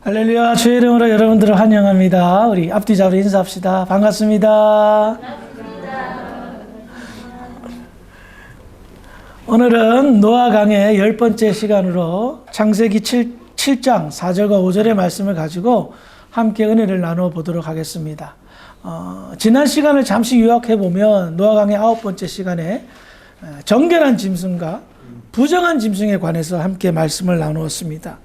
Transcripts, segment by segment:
할렐루야, 주의 이름으로 여러분들을 환영합니다. 우리 앞뒤 잡으로 인사합시다. 반갑습니다. 오늘은 노아 강의 10번째 시간으로 창세기 7장 4절과 5절의 말씀을 가지고 함께 은혜를 나누어 보도록 하겠습니다. 지난 시간을 잠시 요약해 보면 노아 강의 9번째 시간에 정결한 짐승과 부정한 짐승에 관해서 함께 말씀을 나누었습니다.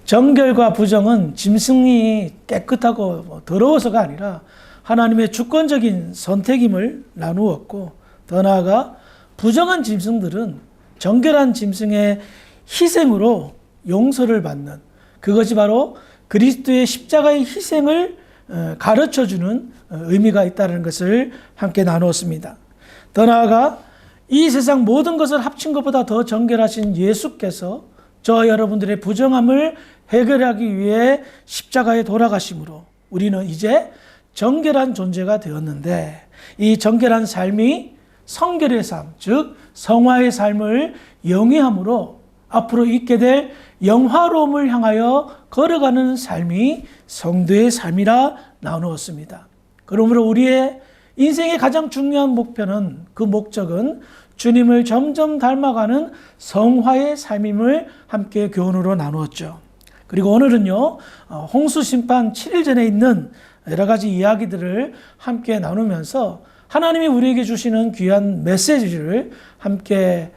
정결과 부정은 짐승이 깨끗하고 더러워서가 아니라 하나님의 주권적인 선택임을 나누었고, 더 나아가 부정한 짐승들은 정결한 짐승의 희생으로 용서를 받는, 그것이 바로 그리스도의 십자가의 희생을 가르쳐주는 의미가 있다는 것을 함께 나누었습니다. 더 나아가 이 세상 모든 것을 합친 것보다 더 정결하신 예수께서 저와 여러분들의 부정함을 해결하기 위해 십자가에 돌아가심으로 우리는 이제 정결한 존재가 되었는데, 이 정결한 삶이 성결의 삶, 즉 성화의 삶을 영위함으로 앞으로 있게 될 영화로움을 향하여 걸어가는 삶이 성도의 삶이라 나누었습니다. 그러므로 우리의 인생의 가장 중요한 목표는, 그 목적은 주님을 점점 닮아가는 성화의 삶임을 함께 교훈으로 나누었죠. 그리고 오늘은요, 홍수 심판 7일 전에 있는 여러 가지 이야기들을 함께 나누면서 하나님이 우리에게 주시는 귀한 메시지를 함께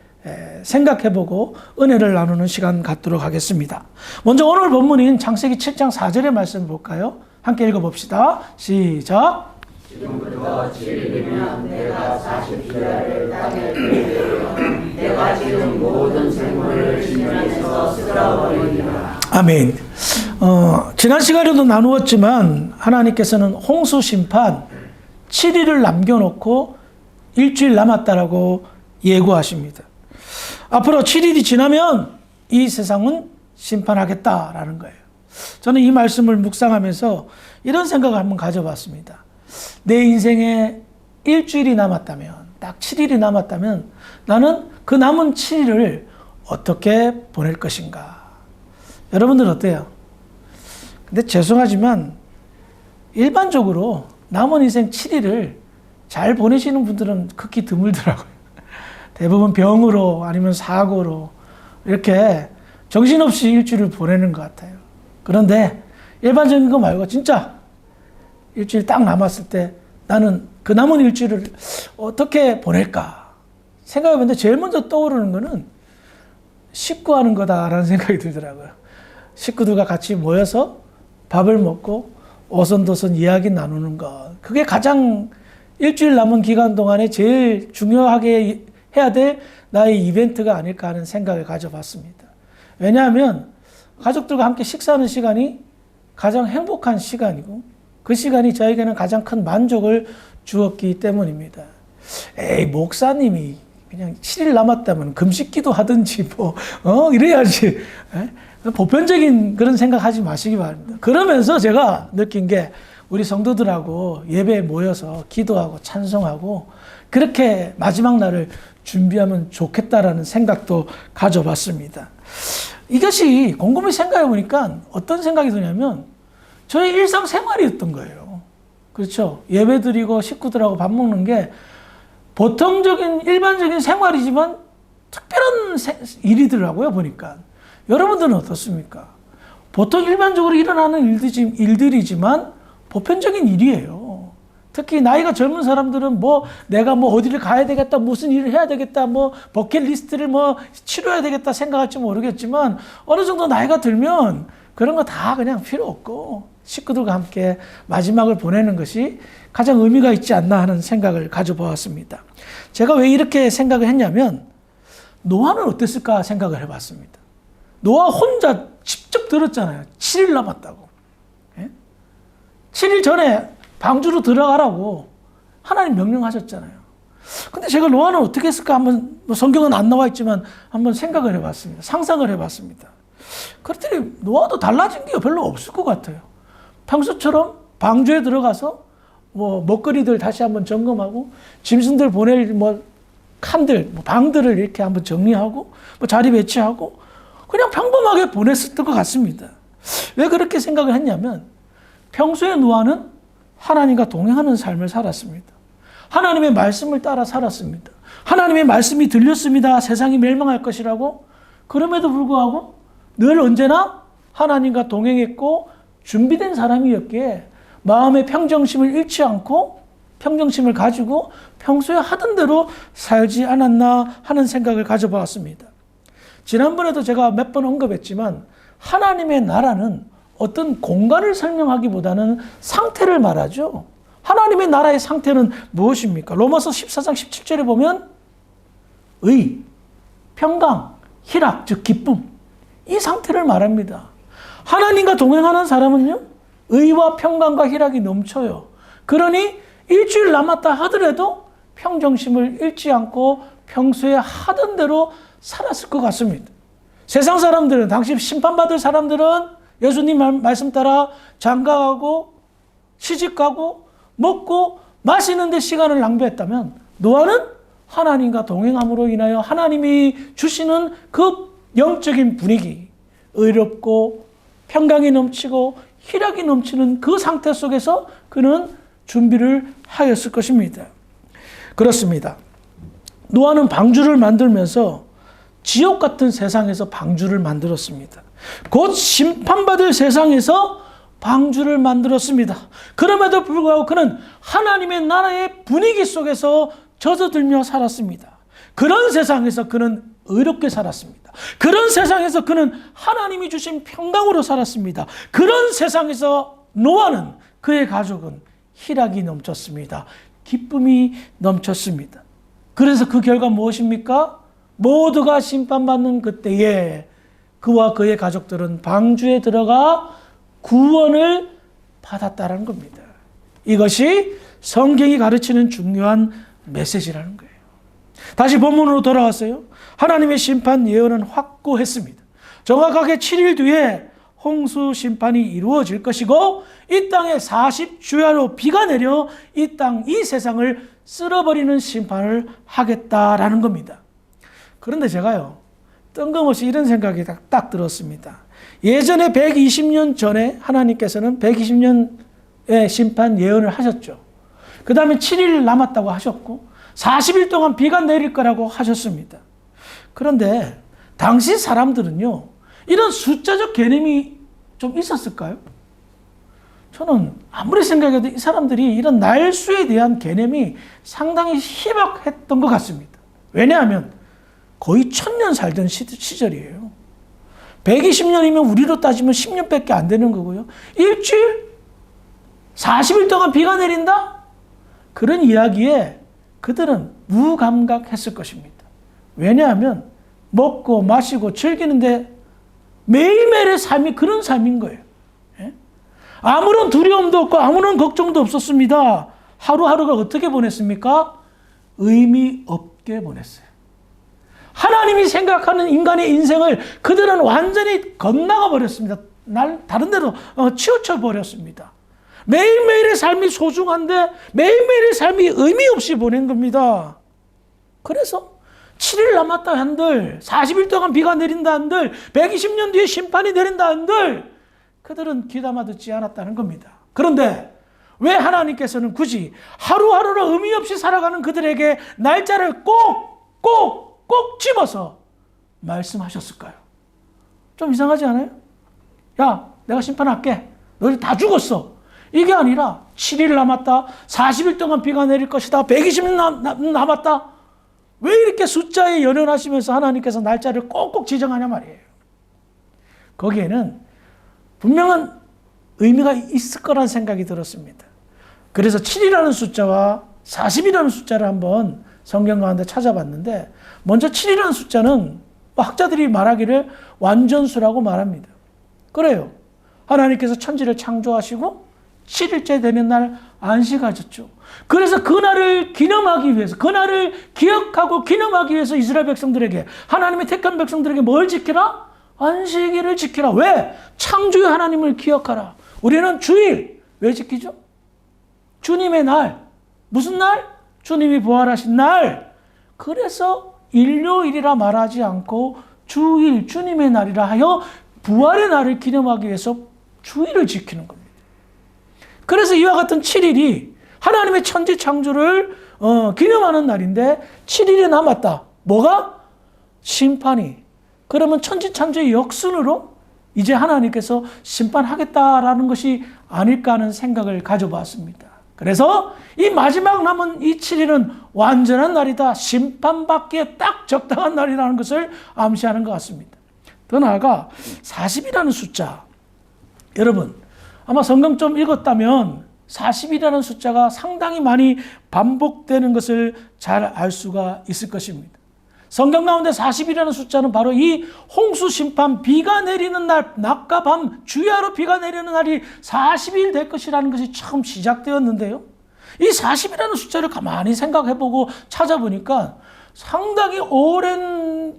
생각해보고 은혜를 나누는 시간 갖도록 하겠습니다. 먼저 오늘 본문인 창세기 7장 4절의 말씀을 볼까요? 함께 읽어봅시다. 시작. 지금부터 7일이면 내가 40주야를 땅에 뿌리되어 내가 지은 모든 생물을 지면에서 쓸어버리리라. 아멘. 지난 시간에도 나누었지만 하나님께서는 홍수 심판 7일을 남겨놓고 일주일 남았다라고 예고하십니다. 앞으로 7일이 지나면 이 세상은 심판하겠다라는 거예요. 저는 이 말씀을 묵상하면서 이런 생각을 한번 가져봤습니다. 내 인생에 일주일이 남았다면, 딱 7일이 남았다면 나는 그 남은 7일을 어떻게 보낼 것인가? 여러분들 어때요? 근데 죄송하지만 일반적으로 남은 인생 7일을 잘 보내시는 분들은 극히 드물더라고요. 대부분 병으로 아니면 사고로 이렇게 정신없이 일주일을 보내는 것 같아요. 그런데 일반적인 거 말고 진짜 일주일 딱 남았을 때 나는 그 남은 일주일을 어떻게 보낼까 생각해보는데 제일 먼저 떠오르는 거는 식구하는 거다라는 생각이 들더라고요. 식구들과 같이 모여서 밥을 먹고 오손도손 이야기 나누는 것, 그게 가장 일주일 남은 기간 동안에 제일 중요하게 해야 될 나의 이벤트가 아닐까 하는 생각을 가져봤습니다. 왜냐하면 가족들과 함께 식사하는 시간이 가장 행복한 시간이고 그 시간이 저에게는 가장 큰 만족을 주었기 때문입니다. 에이, 목사님이 그냥 7일 남았다면 금식기도 하든지 이래야지. 보편적인 그런 생각하지 마시기 바랍니다. 그러면서 제가 느낀 게 우리 성도들하고 예배에 모여서 기도하고 찬송하고 그렇게 마지막 날을 준비하면 좋겠다라는 생각도 가져봤습니다. 이것이 곰곰이 생각해 보니까 어떤 생각이 드냐면 저의 일상생활이었던 거예요. 그렇죠? 예배 드리고 식구들하고 밥 먹는 게 보통적인 일반적인 생활이지만 특별한 일이더라고요, 보니까. 여러분들은 어떻습니까? 보통 일반적으로 일어나는 일들이지만 보편적인 일이에요. 특히 나이가 젊은 사람들은 내가 어디를 가야 되겠다, 무슨 일을 해야 되겠다, 버킷리스트를 치러야 되겠다 생각할지 모르겠지만 어느 정도 나이가 들면 그런 거 다 그냥 필요 없고 식구들과 함께 마지막을 보내는 것이 가장 의미가 있지 않나 하는 생각을 가져보았습니다. 제가 왜 이렇게 생각을 했냐면 노아는 어땠을까 생각을 해봤습니다. 노아 혼자 직접 들었잖아요. 7일 남았다고. 7일 전에 방주로 들어가라고 하나님 명령하셨잖아요. 근데 제가 노아는 어떻게 했을까 한번 성경은 안 나와 있지만 한번 생각을 해봤습니다. 상상을 해봤습니다. 그랬더니 노아도 달라진 게 별로 없을 것 같아요. 평소처럼 방주에 들어가서 먹거리들 다시 한번 점검하고 짐승들 보낼 칸들, 방들을 이렇게 한번 정리하고 자리 배치하고 그냥 평범하게 보냈었던 것 같습니다. 왜 그렇게 생각을 했냐면 평소에 노아는 하나님과 동행하는 삶을 살았습니다. 하나님의 말씀을 따라 살았습니다. 하나님의 말씀이 들렸습니다. 세상이 멸망할 것이라고. 그럼에도 불구하고 늘 언제나 하나님과 동행했고 준비된 사람이었기에 마음의 평정심을 잃지 않고 평정심을 가지고 평소에 하던 대로 살지 않았나 하는 생각을 가져보았습니다. 지난번에도 제가 몇 번 언급했지만 하나님의 나라는 어떤 공간을 설명하기보다는 상태를 말하죠. 하나님의 나라의 상태는 무엇입니까? 로마서 14장 17절에 보면 의, 평강, 희락, 즉 기쁨, 이 상태를 말합니다. 하나님과 동행하는 사람은요, 의와 평강과 희락이 넘쳐요. 그러니 일주일 남았다 하더라도 평정심을 잃지 않고 평소에 하던 대로 살았을 것 같습니다. 세상 사람들은, 당시 심판받을 사람들은 예수님 말씀 따라 장가가고 시집가고 먹고 마시는데 시간을 낭비했다면 노아는 하나님과 동행함으로 인하여 하나님이 주시는 그 영적인 분위기, 의롭고 평강이 넘치고 희락이 넘치는 그 상태 속에서 그는 준비를 하였을 것입니다. 그렇습니다. 노아는 방주를 만들면서 지옥 같은 세상에서 방주를 만들었습니다. 곧 심판받을 세상에서 방주를 만들었습니다. 그럼에도 불구하고 그는 하나님의 나라의 분위기 속에서 젖어들며 살았습니다. 그런 세상에서 그는 의롭게 살았습니다. 그런 세상에서 그는 하나님이 주신 평강으로 살았습니다. 그런 세상에서 노아는, 그의 가족은 희락이 넘쳤습니다. 기쁨이 넘쳤습니다. 그래서 그 결과 무엇입니까? 모두가 심판받는 그때에 그와 그의 가족들은 방주에 들어가 구원을 받았다는 겁니다. 이것이 성경이 가르치는 중요한 메시지라는 거예요. 다시 본문으로 돌아왔어요. 하나님의 심판 예언은 확고했습니다. 정확하게 7일 뒤에 홍수 심판이 이루어질 것이고 이 땅에 40주야로 비가 내려 이 땅, 이 세상을 쓸어버리는 심판을 하겠다라는 겁니다. 그런데 제가요, 뜬금없이 이런 생각이 딱 들었습니다. 예전에 120년 전에 하나님께서는 120년의 심판 예언을 하셨죠. 그 다음에 7일 남았다고 하셨고 40일 동안 비가 내릴 거라고 하셨습니다. 그런데 당시 사람들은요, 이런 숫자적 개념이 좀 있었을까요? 저는 아무리 생각해도 이 사람들이 이런 날수에 대한 개념이 상당히 희박했던 것 같습니다. 왜냐하면 거의 1000년 살던 시절이에요. 120년이면 우리로 따지면 10년밖에 안 되는 거고요. 일주일? 40일 동안 비가 내린다? 그런 이야기에 그들은 무감각했을 것입니다. 왜냐하면 먹고 마시고 즐기는데 매일매일의 삶이 그런 삶인 거예요. 아무런 두려움도 없고 아무런 걱정도 없었습니다. 하루하루가 어떻게 보냈습니까? 의미 없게 보냈어요. 하나님이 생각하는 인간의 인생을 그들은 완전히 건너가 버렸습니다. 다른 데로 치우쳐 버렸습니다. 매일매일의 삶이 소중한데 매일매일의 삶이 의미 없이 보낸 겁니다. 그래서 7일 남았다 한들, 40일 동안 비가 내린다 한들, 120년 뒤에 심판이 내린다 한들 그들은 귀담아 듣지 않았다는 겁니다. 그런데 왜 하나님께서는 굳이 하루하루를 의미 없이 살아가는 그들에게 날짜를 꼭 집어서 말씀하셨을까요? 좀 이상하지 않아요? 야, 내가 심판할게. 너희 다 죽었어. 이게 아니라 7일 남았다. 40일 동안 비가 내릴 것이다. 120일 남았다. 왜 이렇게 숫자에 연연하시면서 하나님께서 날짜를 꼭꼭 지정하냐 말이에요. 거기에는 분명한 의미가 있을 거란 생각이 들었습니다. 그래서 7이라는 숫자와 40이라는 숫자를 한번 성경 가운데 찾아봤는데, 먼저 7이라는 숫자는 학자들이 말하기를 완전수라고 말합니다. 그래요. 하나님께서 천지를 창조하시고 7일째 되는 날 안식하셨죠. 그래서 그날을 기념하기 위해서, 그날을 기억하고 기념하기 위해서 이스라엘 백성들에게, 하나님의 택한 백성들에게 뭘 지키라? 안식일을 지키라. 왜? 창조의 하나님을 기억하라. 우리는 주일 왜 지키죠? 주님의 날. 무슨 날? 주님이 부활하신 날. 그래서 일요일이라 말하지 않고 주일, 주님의 날이라 하여 부활의 날을 기념하기 위해서 주일을 지키는 겁니다. 그래서 이와 같은 7일이 하나님의 천지 창조를 기념하는 날인데 7일이 남았다. 뭐가? 심판이. 그러면 천지 창조의 역순으로 이제 하나님께서 심판하겠다라는 것이 아닐까 하는 생각을 가져봤습니다. 그래서 이 마지막 남은 이 7일은 완전한 날이다. 심판받기에 딱 적당한 날이라는 것을 암시하는 것 같습니다. 더 나아가 40이라는 숫자. 여러분, 아마 성경 좀 읽었다면 40이라는 숫자가 상당히 많이 반복되는 것을 잘 알 수가 있을 것입니다. 성경 가운데 40이라는 숫자는 바로 이 홍수 심판, 비가 내리는 날, 낮과 밤, 주야로 비가 내리는 날이 40일 될 것이라는 것이 처음 시작되었는데요. 이 40이라는 숫자를 가만히 생각해보고 찾아보니까 상당히 오랜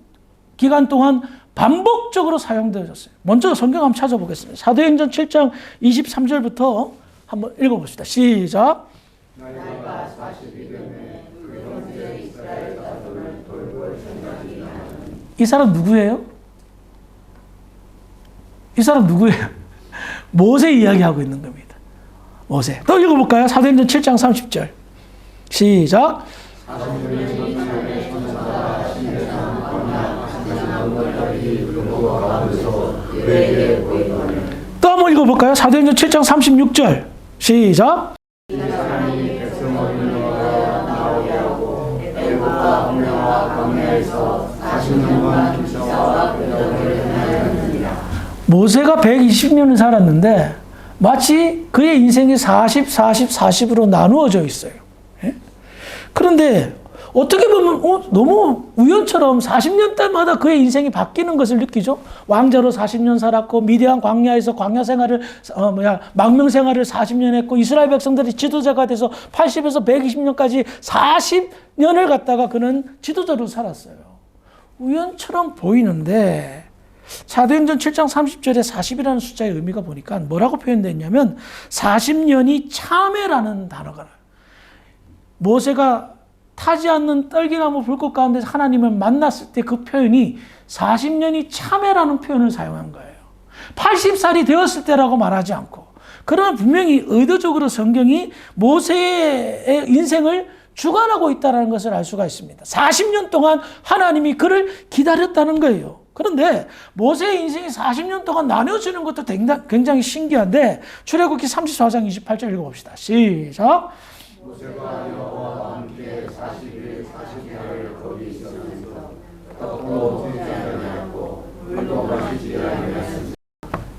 기간 동안 반복적으로 사용되어졌어요. 먼저 성경 한번 찾아보겠습니다. 사도행전 7장 23절부터 한번 읽어봅시다. 시작. 나이가 40이 되매 그 형제 이스라엘 자손을 돌볼 생각이 나는. 이 사람 누구예요? 이 사람 누구예요? 모세 이야기하고 있는 겁니다. 모세. 또 읽어볼까요? 사도행전 7장 30절. 시작. 또 한번 읽어볼까요? 사도행전 7장 36절. 시작. 모세가 120년을 살았는데 마치 그의 인생이 40, 40, 40으로 나누어져 있어요. 예? 그런데 어떻게 보면 너무 우연처럼 40년대마다 그의 인생이 바뀌는 것을 느끼죠. 왕자로 40년 살았고 미디안 광야에서 광야 생활을 망명 생활을 40년 했고 이스라엘 백성들이 지도자가 돼서 80에서 120년까지 40년을 갖다가 그는 지도자로 살았어요. 우연처럼 보이는데 사도행전 7장 30절에 40이라는 숫자의 의미가 보니까 뭐라고 표현됐냐면 40년이 참회라는 단어가 나요. 모세가 타지 않는 떨기나무 불꽃 가운데 하나님을 만났을 때 그 표현이 40년이 참회라는 표현을 사용한 거예요. 80살이 되었을 때라고 말하지 않고. 그러나 분명히 의도적으로 성경이 모세의 인생을 주관하고 있다는 것을 알 수가 있습니다. 40년 동안 하나님이 그를 기다렸다는 거예요. 그런데 모세의 인생이 40년 동안 나눠지는 것도 굉장히 신기한데 출애굽기 34장 28절 읽어봅시다. 시작. 모세가 여호와와 함께 40일 40야를 거기 있으면서 떡도 먹지 아니하고 물도 마시지 아니하였으며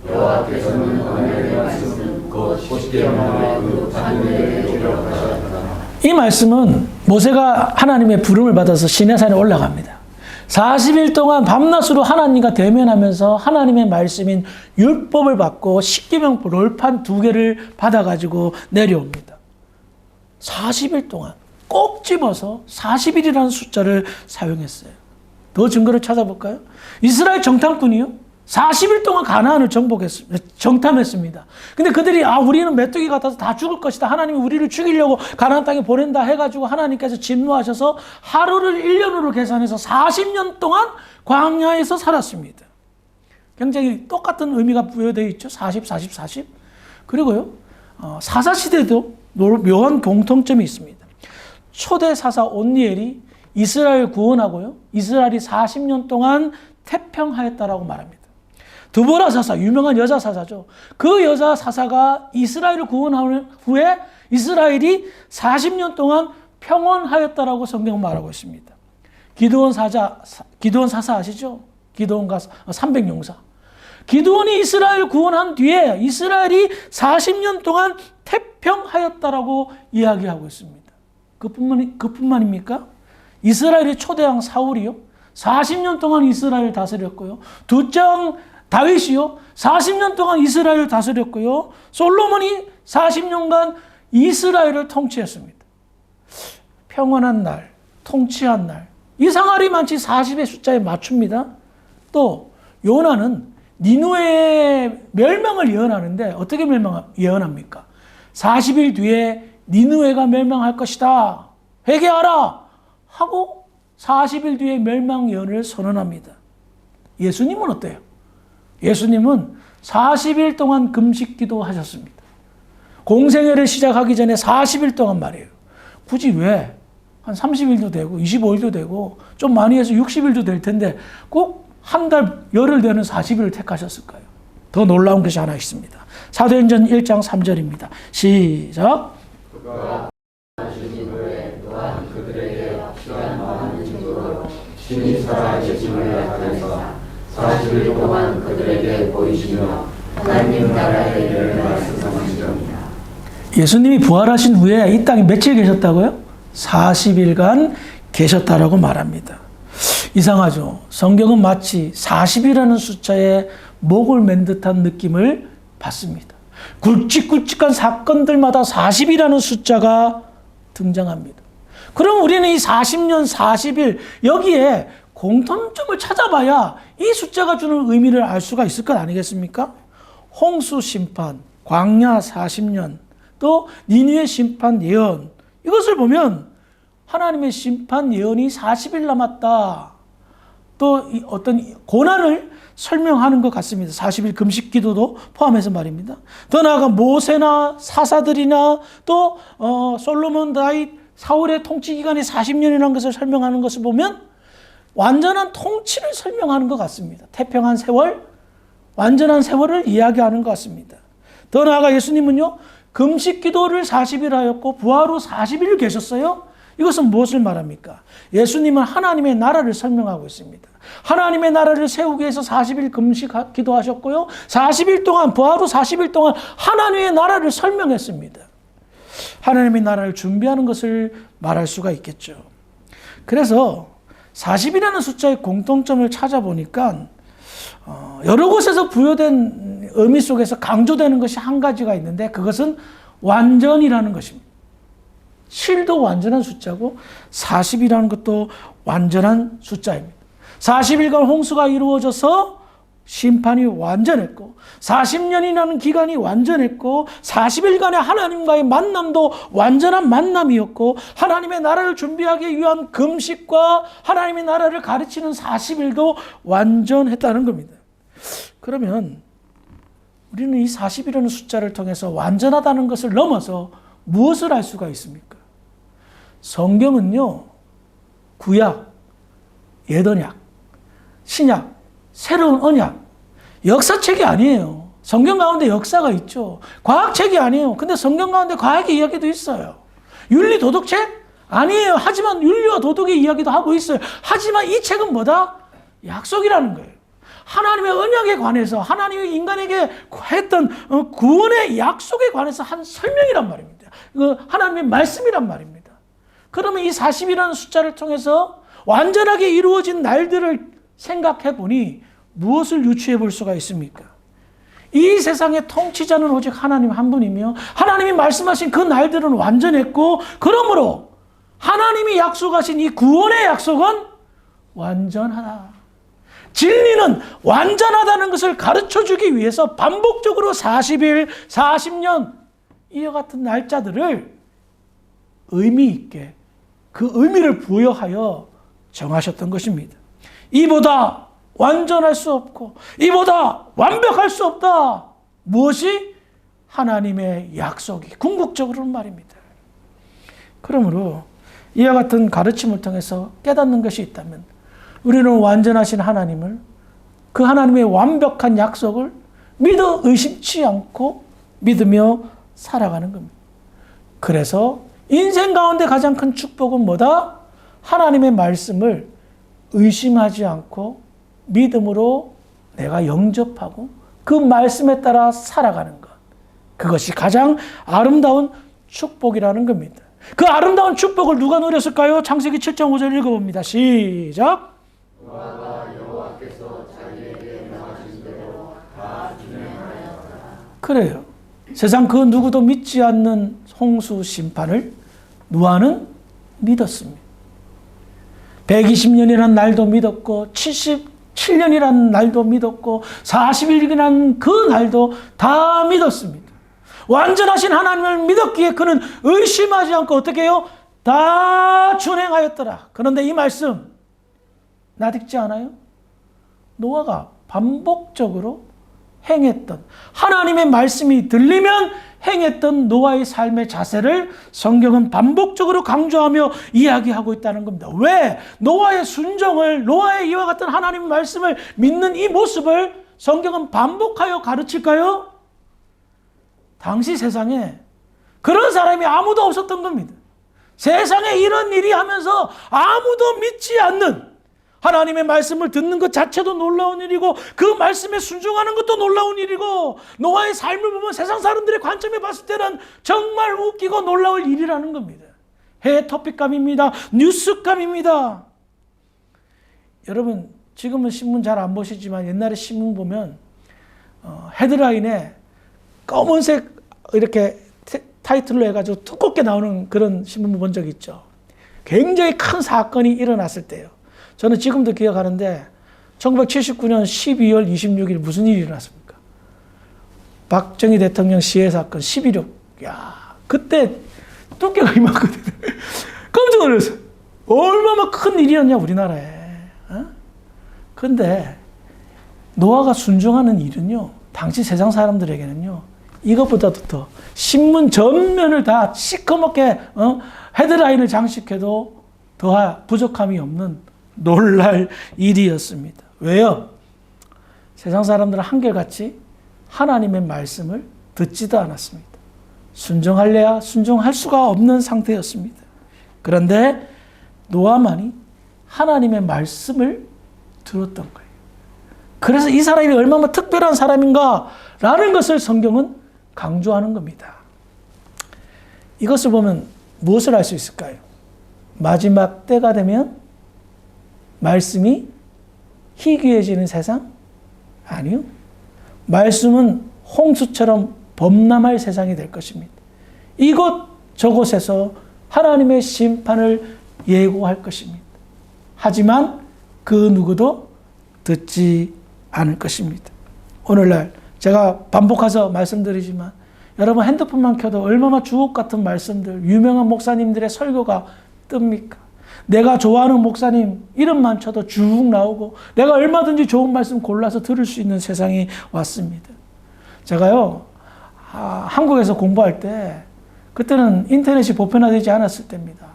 여호와께서는 언약의 말씀은 곧 십계명의 그 단위에 기록하셨다. 이 말씀은 모세가 하나님의 부름을 받아서 시내산에 올라갑니다. 40일 동안 밤낮으로 하나님과 대면하면서 하나님의 말씀인 율법을 받고 십계명 롤판 2개를 받아가지고 내려옵니다. 40일 동안 꼭 집어서 40일이라는 숫자를 사용했어요. 더 증거를 찾아볼까요? 이스라엘 정탐꾼이요. 40일 동안 가나안을 정탐했습니다. 근데 그들이 우리는 메뚜기 같아서 다 죽을 것이다. 하나님이 우리를 죽이려고 가나안 땅에 보낸다 해가지고 하나님께서 진노하셔서 하루를 1년으로 계산해서 40년 동안 광야에서 살았습니다. 굉장히 똑같은 의미가 부여되어 있죠. 40, 40, 40. 그리고요. 사사시대도 묘한 공통점이 있습니다. 초대 사사 온니엘이 이스라엘 구원하고요. 이스라엘이 40년 동안 태평하였다라고 말합니다. 드보라 사사, 유명한 여자 사사죠. 그 여자 사사가 이스라엘을 구원한 후에 이스라엘이 40년 동안 평온하였다라고 성경은 말하고 있습니다. 기드온 사사 아시죠? 기드온과 300용사. 기드온이 이스라엘을 구원한 뒤에 이스라엘이 40년 동안 태평하였다라고 이야기하고 있습니다. 그뿐만입니까? 이스라엘의 초대왕 사울이요. 40년 동안 이스라엘을 다스렸고요. 둘째 왕 다윗이요. 40년 동안 이스라엘을 다스렸고요. 솔로몬이 40년간 이스라엘을 통치했습니다. 평안한 날, 통치한 날. 이상하리 많지 40의 숫자에 맞춥니다. 또 요나는 니누웨의 멸망을 예언하는데 어떻게 예언합니까? 40일 뒤에 니누웨가 멸망할 것이다. 회개하라! 하고 40일 뒤에 멸망 예언을 선언합니다. 예수님은 어때요? 예수님은 40일 동안 금식 기도하셨습니다. 공생애를 시작하기 전에 40일 동안 말이에요. 굳이 왜? 한 30일도 되고 25일도 되고 좀 많이 해서 60일도 될 텐데 꼭 한 달 열흘 되는 40일을 택하셨을까요? 더 놀라운 것이 하나 있습니다. 사도행전 1장 3절입니다. 시작. 그가 하신 후에 또한 그들에게 시간 많은 증거로 신이 살아계심을 나타내사 40일 동안 그들에게 보이시며 하나님 나라의 일을 말씀하시더니라. 예수님이 부활하신 후에 이 땅에 며칠 계셨다고요? 40일간 계셨다라고 말합니다. 이상하죠? 성경은 마치 40이라는 숫자에 목을 맨 듯한 느낌을 받습니다. 굵직굵직한 사건들마다 40이라는 숫자가 등장합니다. 그럼 우리는 이 40년, 40일 여기에 공통점을 찾아봐야 이 숫자가 주는 의미를 알 수가 있을 것 아니겠습니까? 홍수 심판, 광야 40년, 또 니느웨 심판 예언, 이것을 보면 하나님의 심판 예언이 40일 남았다. 또 어떤 고난을 설명하는 것 같습니다. 40일 금식 기도도 포함해서 말입니다. 더 나아가 모세나 사사들이나 또 솔로몬, 다윗, 사울의 통치 기간이 40년이라는 것을 설명하는 것을 보면 완전한 통치를 설명하는 것 같습니다. 태평한 세월, 완전한 세월을 이야기하는 것 같습니다. 더 나아가 예수님은요, 금식 기도를 40일 하였고 부활 후 40일 계셨어요. 이것은 무엇을 말합니까? 예수님은 하나님의 나라를 설명하고 있습니다. 하나님의 나라를 세우기 위해서 40일 금식 기도하셨고요. 40일 동안, 부활 후 40일 동안 하나님의 나라를 설명했습니다. 하나님의 나라를 준비하는 것을 말할 수가 있겠죠. 그래서 40이라는 숫자의 공통점을 찾아보니까 여러 곳에서 부여된 의미 속에서 강조되는 것이 한 가지가 있는데 그것은 완전이라는 것입니다. 7도 완전한 숫자고 40이라는 것도 완전한 숫자입니다. 40일간 홍수가 이루어져서 심판이 완전했고 40년이라는 기간이 완전했고 40일간의 하나님과의 만남도 완전한 만남이었고 하나님의 나라를 준비하기 위한 금식과 하나님의 나라를 가르치는 40일도 완전했다는 겁니다. 그러면 우리는 이 40이라는 숫자를 통해서 완전하다는 것을 넘어서 무엇을 알 수가 있습니까? 성경은요, 구약, 예언약, 신약, 새로운 언약, 역사책이 아니에요. 성경 가운데 역사가 있죠. 과학책이 아니에요. 근데 성경 가운데 과학의 이야기도 있어요. 윤리 도덕책? 아니에요. 하지만 윤리와 도덕의 이야기도 하고 있어요. 하지만 이 책은 뭐다? 약속이라는 거예요. 하나님의 언약에 관해서 하나님이 인간에게 했던 구원의 약속에 관해서 한 설명이란 말입니다. 하나님의 말씀이란 말입니다. 그러면 이 40이라는 숫자를 통해서 완전하게 이루어진 날들을 생각해 보니 무엇을 유추해 볼 수가 있습니까? 이 세상의 통치자는 오직 하나님 한 분이며 하나님이 말씀하신 그 날들은 완전했고 그러므로 하나님이 약속하신 이 구원의 약속은 완전하다. 진리는 완전하다는 것을 가르쳐주기 위해서 반복적으로 40일, 40년 이와 같은 날짜들을 의미 있게 그 의미를 부여하여 정하셨던 것입니다. 이보다 완전할 수 없고 이보다 완벽할 수 없다. 무엇이? 하나님의 약속이 궁극적으로는 말입니다. 그러므로 이와 같은 가르침을 통해서 깨닫는 것이 있다면 우리는 완전하신 하나님을 그 하나님의 완벽한 약속을 믿어 의심치 않고 믿으며 살아가는 겁니다. 그래서 인생 가운데 가장 큰 축복은 뭐다? 하나님의 말씀을 의심하지 않고 믿음으로 내가 영접하고 그 말씀에 따라 살아가는 것. 그것이 가장 아름다운 축복이라는 겁니다. 그 아름다운 축복을 누가 누렸을까요? 창세기 7장 5절 읽어봅니다. 시작. 그래요. 세상 그 누구도 믿지 않는 홍수 심판을 노아는 믿었습니다. 120년이라는 날도 믿었고 77년이라는 날도 믿었고 40일이라는 그 날도 다 믿었습니다. 완전하신 하나님을 믿었기에 그는 의심하지 않고 어떻게 해요? 다 준행하였더라. 그런데 이 말씀 낯익지 않아요? 노아가 반복적으로 행했던, 하나님의 말씀이 들리면 행했던 노아의 삶의 자세를 성경은 반복적으로 강조하며 이야기하고 있다는 겁니다. 왜? 노아의 순종을, 노아의 이와 같은 하나님의 말씀을 믿는 이 모습을 성경은 반복하여 가르칠까요? 당시 세상에 그런 사람이 아무도 없었던 겁니다. 세상에 이런 일이 하면서 아무도 믿지 않는, 하나님의 말씀을 듣는 것 자체도 놀라운 일이고 그 말씀에 순종하는 것도 놀라운 일이고, 노아의 삶을 보면 세상 사람들의 관점에 봤을 때는 정말 웃기고 놀라울 일이라는 겁니다. 해외 토픽감입니다. 뉴스감입니다. 여러분, 지금은 신문 잘 안 보시지만 옛날에 신문 보면 헤드라인에 검은색 이렇게 타이틀로 해가지고 두껍게 나오는 그런 신문 본 적 있죠. 굉장히 큰 사건이 일어났을 때요. 저는 지금도 기억하는데 1979년 12월 26일 무슨 일이 일어났습니까? 박정희 대통령 시해 사건 11.6. 야, 그때 두께가 이만거든요. 깜짝 놀랐어요. 얼마나 큰 일이었냐 우리나라에. 그런데 노아가 순종하는 일은요, 당시 세상 사람들에게는요, 이것보다도 더 신문 전면을 다 시커멓게 헤드라인을 장식해도 더 부족함이 없는 놀랄 일이었습니다. 왜요? 세상 사람들은 한결같이 하나님의 말씀을 듣지도 않았습니다. 순종할래야 순종할 수가 없는 상태였습니다. 그런데 노아만이 하나님의 말씀을 들었던 거예요. 그래서 이 사람이 얼마나 특별한 사람인가라는 것을 성경은 강조하는 겁니다. 이것을 보면 무엇을 알 수 있을까요? 마지막 때가 되면 말씀이 희귀해지는 세상? 아니요. 말씀은 홍수처럼 범람할 세상이 될 것입니다. 이곳 저곳에서 하나님의 심판을 예고할 것입니다. 하지만 그 누구도 듣지 않을 것입니다. 오늘날 제가 반복해서 말씀드리지만 여러분 핸드폰만 켜도 얼마나 주옥 같은 말씀들, 유명한 목사님들의 설교가 뜹니까? 내가 좋아하는 목사님 이름만 쳐도 쭉 나오고 내가 얼마든지 좋은 말씀 골라서 들을 수 있는 세상이 왔습니다. 제가요, 한국에서 공부할 때 그때는 인터넷이 보편화되지 않았을 때입니다.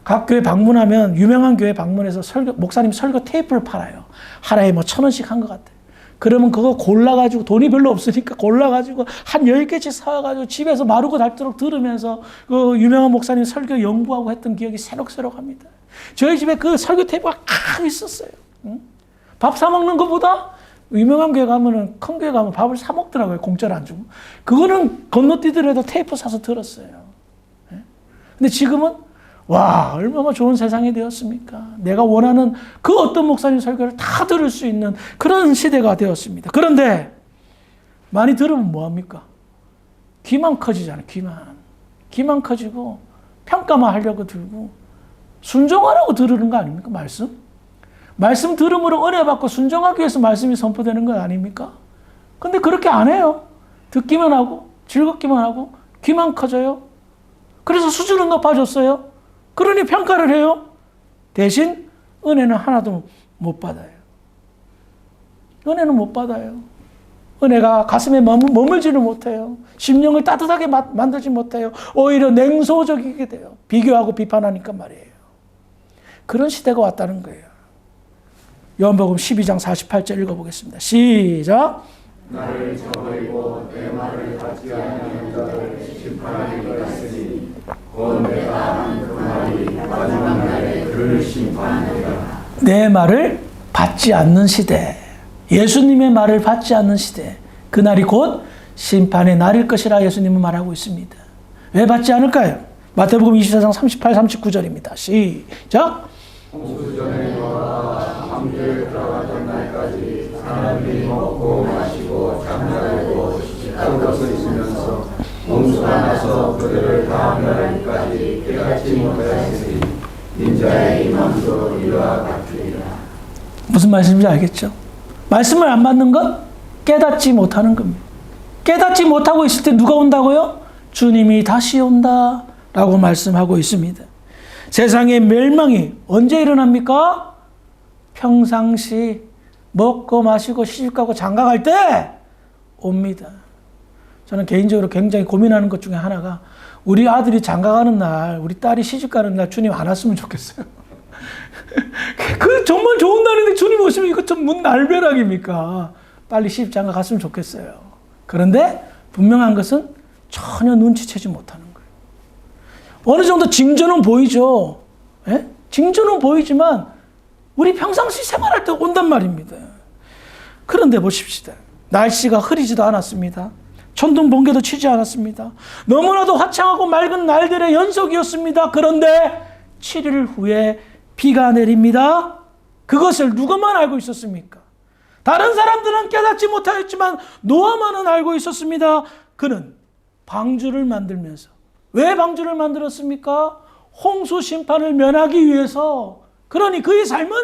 각 교회 방문하면 유명한 교회 방문해서 목사님 설교 테이프를 팔아요. 하나에 뭐 1,000원씩 한 것 같아요. 그러면 그거 골라가지고 돈이 별로 없으니까 골라가지고 한 10개씩 사와가지고 집에서 마르고 닳도록 들으면서 그 유명한 목사님 설교 연구하고 했던 기억이 새록새록합니다. 저희 집에 그 설교 테이프가 쫙 있었어요. 밥 사 먹는 것보다 유명한 교회 가면은, 큰 교회 가면 밥을 사 먹더라고요. 공짜로 안 주고. 그거는 건너뛰더라도 테이프 사서 들었어요. 근데 지금은 와, 얼마나 좋은 세상이 되었습니까? 내가 원하는 그 어떤 목사님 설교를 다 들을 수 있는 그런 시대가 되었습니다. 그런데 많이 들으면 뭐합니까? 귀만 커지잖아요. 귀만 커지고 평가만 하려고 들고 순종하라고 들으는 거 아닙니까? 말씀 들음으로 은혜 받고 순종하기 위해서 말씀이 선포되는 거 아닙니까? 근데 그렇게 안 해요. 듣기만 하고 즐겁기만 하고 귀만 커져요. 그래서 수준은 높아졌어요. 그러니 평가를 해요. 대신 은혜는 하나도 못 받아요. 은혜는 못 받아요. 은혜가 가슴에 머물지를 못해요. 심령을 따뜻하게 만들지 못해요. 오히려 냉소적이게 돼요. 비교하고 비판하니까 말이에요. 그런 시대가 왔다는 거예요. 요한복음 12장 48절 읽어보겠습니다. 시작. 나를 저버리고 내 말을 받지 않는 자를 심판하리라 했으니 곧 내가 한 그 말이 마지막 날에 그를 심판하리라. 내 말을 받지 않는 시대, 예수님의 말을 받지 않는 시대, 그날이 곧 심판의 날일 것이라 예수님은 말하고 있습니다. 왜 받지 않을까요? 마태복음 24장 38, 39절입니다. 시작. 홍수 전에 노아가 함께 들어가던 날까지 사람들이 먹고 마시고 잠자고 시집가서 있으면서 홍수가 나서 그들을 다 멸하기까지 깨닫지 못하였으니 인자의 임함도 이와 같으리라. 무슨 말씀인지 알겠죠? 말씀을 안 받는 건 깨닫지 못하는 겁니다. 깨닫지 못하고 있을 때 누가 온다고요? 주님이 다시 온다 라고 말씀하고 있습니다. 세상의 멸망이 언제 일어납니까? 평상시 먹고 마시고 시집가고 장가갈 때 옵니다. 저는 개인적으로 굉장히 고민하는 것 중에 하나가 우리 아들이 장가가는 날, 우리 딸이 시집가는 날 주님 안 왔으면 좋겠어요. 그 정말 좋은 날인데 주님 오시면 이거 좀 뭔 날벼락입니까? 빨리 시집장가 갔으면 좋겠어요. 그런데 분명한 것은 전혀 눈치채지 못하는 거예요. 어느 정도 징조는 보이죠. 예? 징조는 보이지만 우리 평상시 생활할 때 온단 말입니다. 그런데 보십시다. 날씨가 흐리지도 않았습니다. 천둥 번개도 치지 않았습니다. 너무나도 화창하고 맑은 날들의 연속이었습니다. 그런데 7일 후에 비가 내립니다. 그것을 누구만 알고 있었습니까? 다른 사람들은 깨닫지 못하였지만 노아만은 알고 있었습니다. 그는 방주를 만들면서, 왜 방주를 만들었습니까? 홍수 심판을 면하기 위해서. 그러니 그의 삶은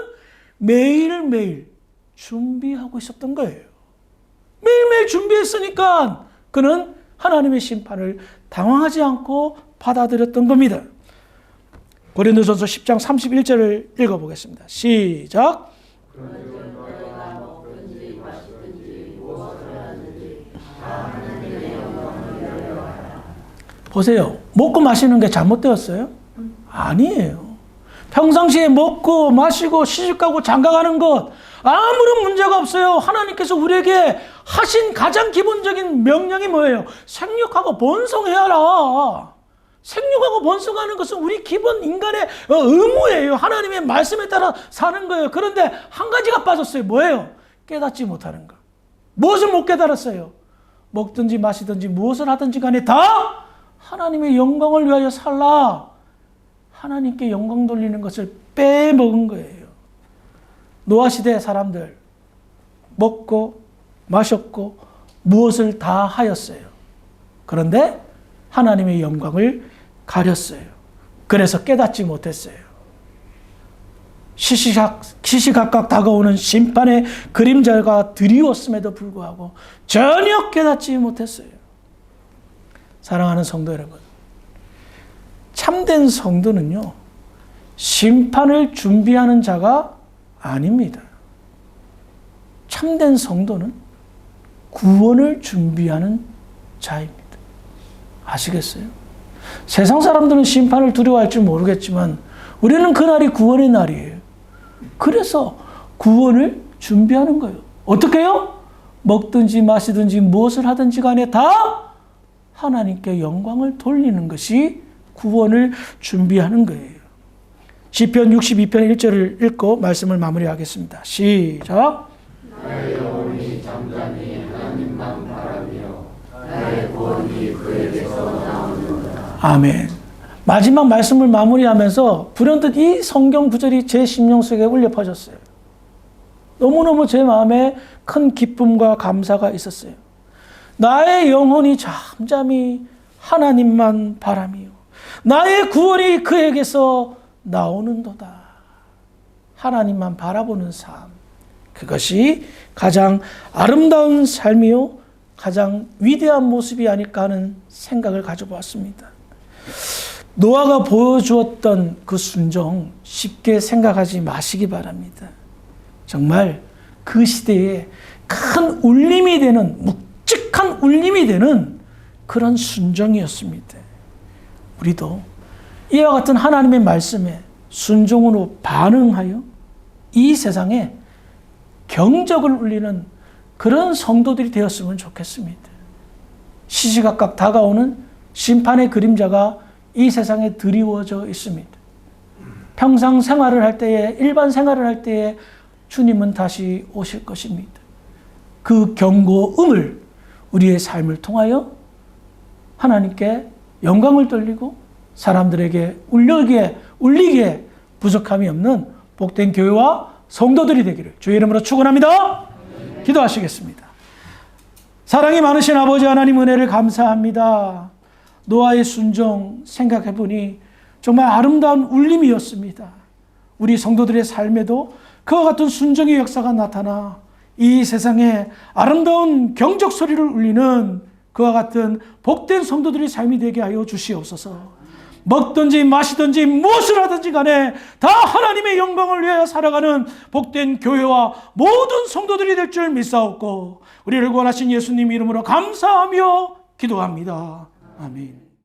매일매일 준비하고 있었던 거예요. 매일매일 준비했으니까 그는 하나님의 심판을 당황하지 않고 받아들였던 겁니다. 고린도전서 10장 31절을 읽어보겠습니다. 시작. 보세요. 먹고 마시는 게 잘못되었어요? 아니에요. 평상시에 먹고 마시고 시집가고 장가가는 것 아무런 문제가 없어요. 하나님께서 우리에게 하신 가장 기본적인 명령이 뭐예요? 생육하고 번성해야라. 생육하고 번성하는 것은 우리 기본 인간의 의무예요. 하나님의 말씀에 따라 사는 거예요. 그런데 한 가지가 빠졌어요. 뭐예요? 깨닫지 못하는 것. 무엇을 못 깨달았어요? 먹든지 마시든지 무엇을 하든지 간에 다 하나님의 영광을 위하여 살라. 하나님께 영광 돌리는 것을 빼먹은 거예요. 노아 시대 사람들 먹고 마셨고 무엇을 다 하였어요. 그런데 하나님의 영광을 가렸어요. 그래서 깨닫지 못했어요. 시시각각 다가오는 심판의 그림자가 드리웠음에도 불구하고 전혀 깨닫지 못했어요. 사랑하는 성도 여러분, 참된 성도는요, 심판을 준비하는 자가 아닙니다. 참된 성도는 구원을 준비하는 자입니다. 아시겠어요? 세상 사람들은 심판을 두려워할 줄 모르겠지만 우리는 그날이 구원의 날이에요. 그래서 구원을 준비하는 거예요. 어떻게 해요? 먹든지 마시든지 무엇을 하든지 간에 다 하나님께 영광을 돌리는 것이 구원을 준비하는 거예요. 시편 62편 1절을 읽고 말씀을 마무리하겠습니다. 시작. 나의 영혼이 잠잠히 하나님만 바라며 나의 구원이 그에게서 나오는도다. 아멘. 마지막 말씀을 마무리하면서 불현듯 이 성경 구절이 제 심령 속에 울려 퍼졌어요. 너무너무 제 마음에 큰 기쁨과 감사가 있었어요. 나의 영혼이 잠잠히 하나님만 바라며 나의 구원이 그에게서 나오는도다. 하나님만 바라보는 삶, 그것이 가장 아름다운 삶이요 가장 위대한 모습이 아닐까 하는 생각을 가져보았습니다. 노아가 보여주었던 그 순종 쉽게 생각하지 마시기 바랍니다. 정말 그 시대에 큰 울림이 되는, 묵직한 울림이 되는 그런 순종이었습니다. 우리도 이와 같은 하나님의 말씀에 순종으로 반응하여 이 세상에 경적을 울리는 그런 성도들이 되었으면 좋겠습니다. 시시각각 다가오는 심판의 그림자가 이 세상에 드리워져 있습니다. 평상 생활을 할 때에, 일반 생활을 할 때에 주님은 다시 오실 것입니다. 그 경고음을 우리의 삶을 통하여 하나님께 영광을 돌리고 사람들에게 울리기에 부족함이 없는 복된 교회와 성도들이 되기를 주의 이름으로 축원합니다. 기도하시겠습니다. 사랑이 많으신 아버지 하나님 은혜를 감사합니다. 노아의 순종 생각해 보니 정말 아름다운 울림이었습니다. 우리 성도들의 삶에도 그와 같은 순종의 역사가 나타나 이 세상에 아름다운 경적 소리를 울리는 그와 같은 복된 성도들의 삶이 되게 하여 주시옵소서. 먹든지 마시든지 무엇을 하든지 간에 다 하나님의 영광을 위하여 살아가는 복된 교회와 모든 성도들이 될 줄 믿사옵고 우리를 구원하신 예수님 이름으로 감사하며 기도합니다. 아멘.